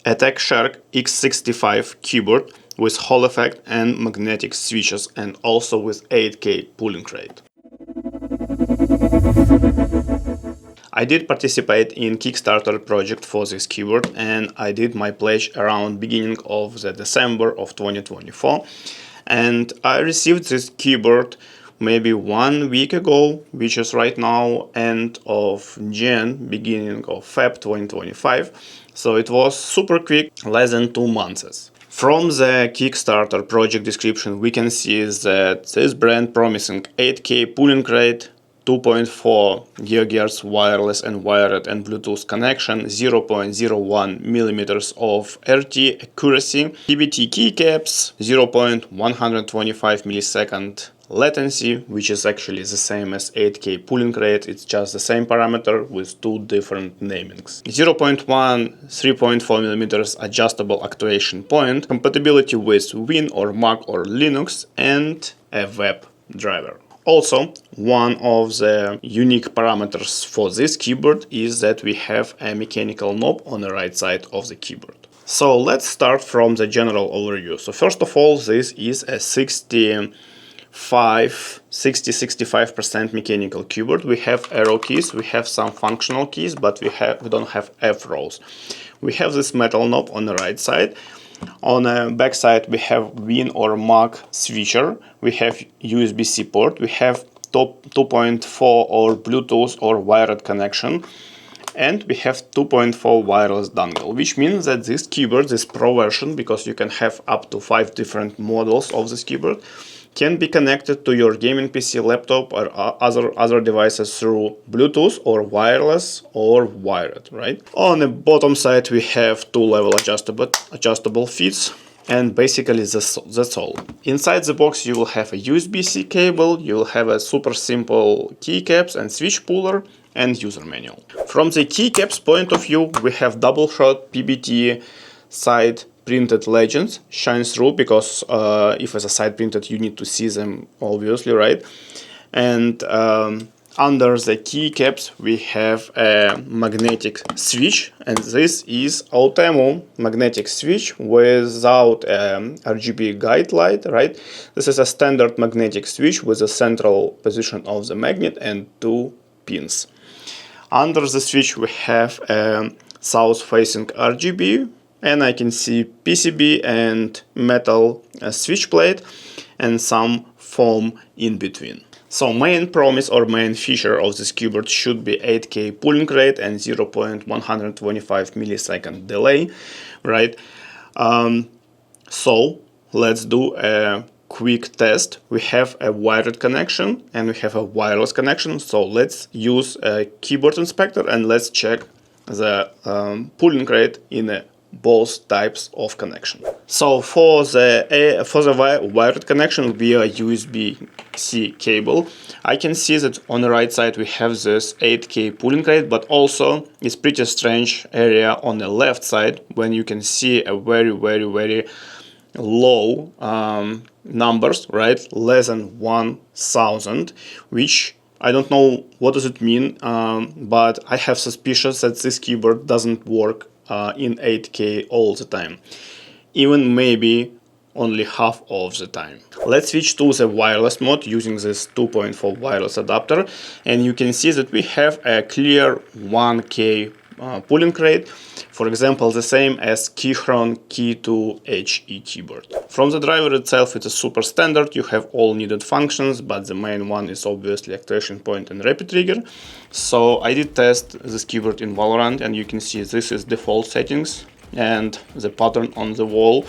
AttackShark X65 keyboard with Hall effect and magnetic switches, and also with 8K pulling rate. I did participate in Kickstarter project for this keyboard, and I did my pledge around beginning of the December of 2024, and I received this keyboard maybe 1 week ago, which is right now end of Jan, beginning of Feb 2025. So it was super quick, less than 2 months. From the Kickstarter project description, we can see that this brand promising 8K pulling rate, 2.4 GHz wireless and wired and Bluetooth connection, 0.01 millimeters of RT accuracy, PBT keycaps, 0.125 millisecond latency, which is actually the same as 8K pulling rate. It's just the same parameter with 2 different namings. 0.1 3.4 millimeters adjustable actuation point, compatibility with Win or Mac or Linux, and a web driver. Also, one of the unique parameters for this keyboard is that we have a mechanical knob on the right side of the keyboard. So let's start from the general overview. So first of all, this is a 60-65% mechanical keyboard. We have arrow keys, we have some functional keys, but we don't have F rows. We have this metal knob on the right side. On the back side, we have Win or Mac switcher, we have USB-C port, we have 2.4 or Bluetooth or wired connection, and we have 2.4 wireless dongle, which means that this keyboard, this Pro version, because you can have up to 5 different models of this keyboard, can be connected to your gaming PC, laptop, or other devices through Bluetooth or wireless or wired, right? On the bottom side, we have 2 level adjustable fits, and basically that's all. Inside the box, you will have a USB-C cable, you will have a super simple keycaps and switch puller, and user manual. From the keycaps point of view, we have double shot PBT side printed legends, shine through, because if it's a side printed, you need to see them, obviously, right? And under the keycaps, we have a magnetic switch, and this is Altemo magnetic switch without RGB guide light, right? This is a standard magnetic switch with the central position of the magnet and 2 pins. Under the switch, we have a south-facing RGB, and I can see PCB and metal switch plate and some foam in between. So main promise or main feature of this keyboard should be 8K pulling rate and 0.125 millisecond delay, right? So let's do a quick test. We have a wired connection and we have a wireless connection. So let's use a keyboard inspector and let's check the pulling rate in both types of connection. So for the wired connection via USB-C cable, I can see that on the right side we have this 8K pulling rate, but also it's pretty strange area on the left side when you can see a very low numbers, right? Less than 1000, which I don't know what does it mean, but I have suspicions that this keyboard doesn't work in 8K all the time, even maybe only half of the time. Let's switch to the wireless mode using this 2.4 wireless adapter, and you can see that we have a clear 1K pulling rate, for example the same as Keychron Key2 HE keyboard. From the driver itself, it's a super standard, you have all needed functions, but the main one is obviously actuation point and rapid trigger. So I did test this keyboard in Valorant, and you can see this is default settings, and the pattern on the wall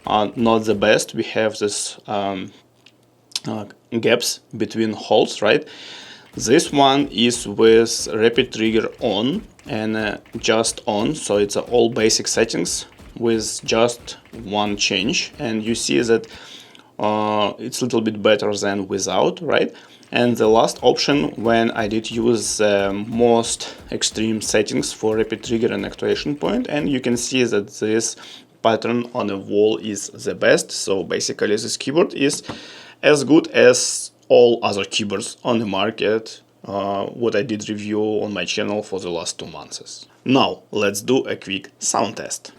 are not the best. We have this gaps between holes, right? This one is with rapid trigger on and just on, so it's all basic settings with just one change, and you see that it's a little bit better than without, right? And the last option, when I did use the most extreme settings for rapid trigger and actuation point, and you can see that this pattern on the wall is the best. So basically this keyboard is as good as all other keyboards on the market, what I did review on my channel for the last 2 months. Now let's do a quick sound test.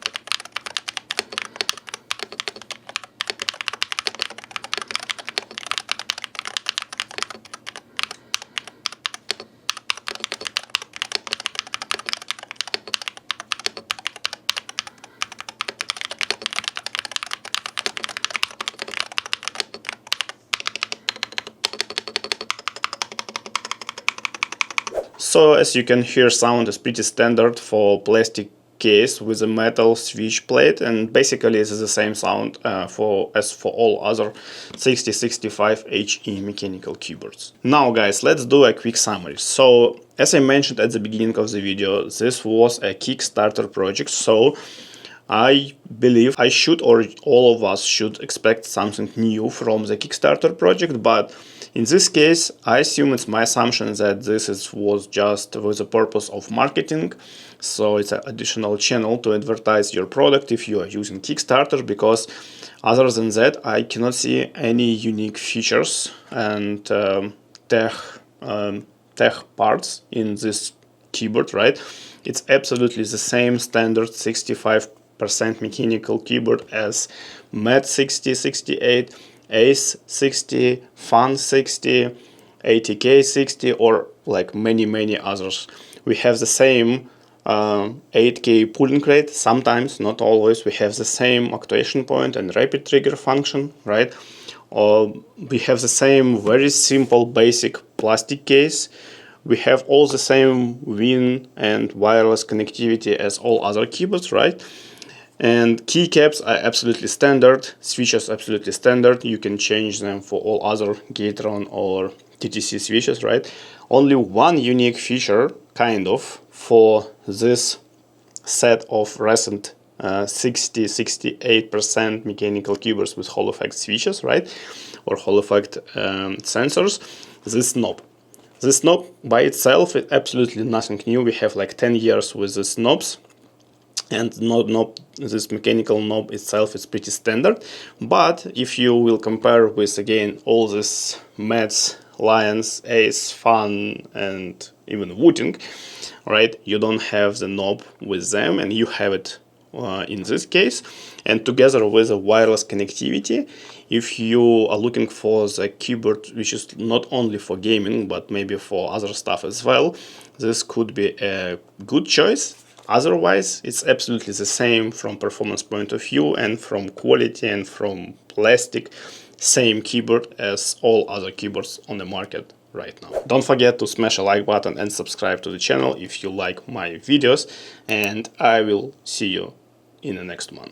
So as you can hear, sound is pretty standard for plastic case with a metal switch plate, and basically it's the same sound as for all other 6065 HE mechanical keyboards. Now guys, let's do a quick summary. So as I mentioned at the beginning of the video, this was a Kickstarter project, so I believe I should, or all of us should, expect something new from the Kickstarter project, but in this case, I assume it's my assumption that this was just with the purpose of marketing, so it's an additional channel to advertise your product if you are using Kickstarter, because other than that, I cannot see any unique features and tech parts in this keyboard, right? It's absolutely the same standard 65% mechanical keyboard as Mat 60, 68, Ace 60, Fun 60, ATK 60, or like many others. We have the same 8K pulling rate, sometimes, not always. We have the same actuation point and rapid trigger function, right? We have the same very simple basic plastic case. We have all the same WIN and wireless connectivity as all other keyboards, right? And keycaps are absolutely standard, switches absolutely standard. You can change them for all other Gateron or TTC switches, right? Only one unique feature, kind of, for this set of recent 60-68% mechanical keyboards with Hall effect switches, right? Or Hall effect sensors, this knob. This knob by itself is absolutely nothing new. We have like 10 years with these knobs. And this mechanical knob itself is pretty standard. But if you will compare with, again, all these Mats, Lions, Ace, Fun, and even Wooting, right, you don't have the knob with them, and you have it in this case. And together with a wireless connectivity, if you are looking for the keyboard which is not only for gaming, but maybe for other stuff as well, this could be a good choice. Otherwise, it's absolutely the same from performance point of view and from quality and from plastic, same keyboard as all other keyboards on the market right now. Don't forget to smash a like button and subscribe to the channel if you like my videos, and I will see you in the next one.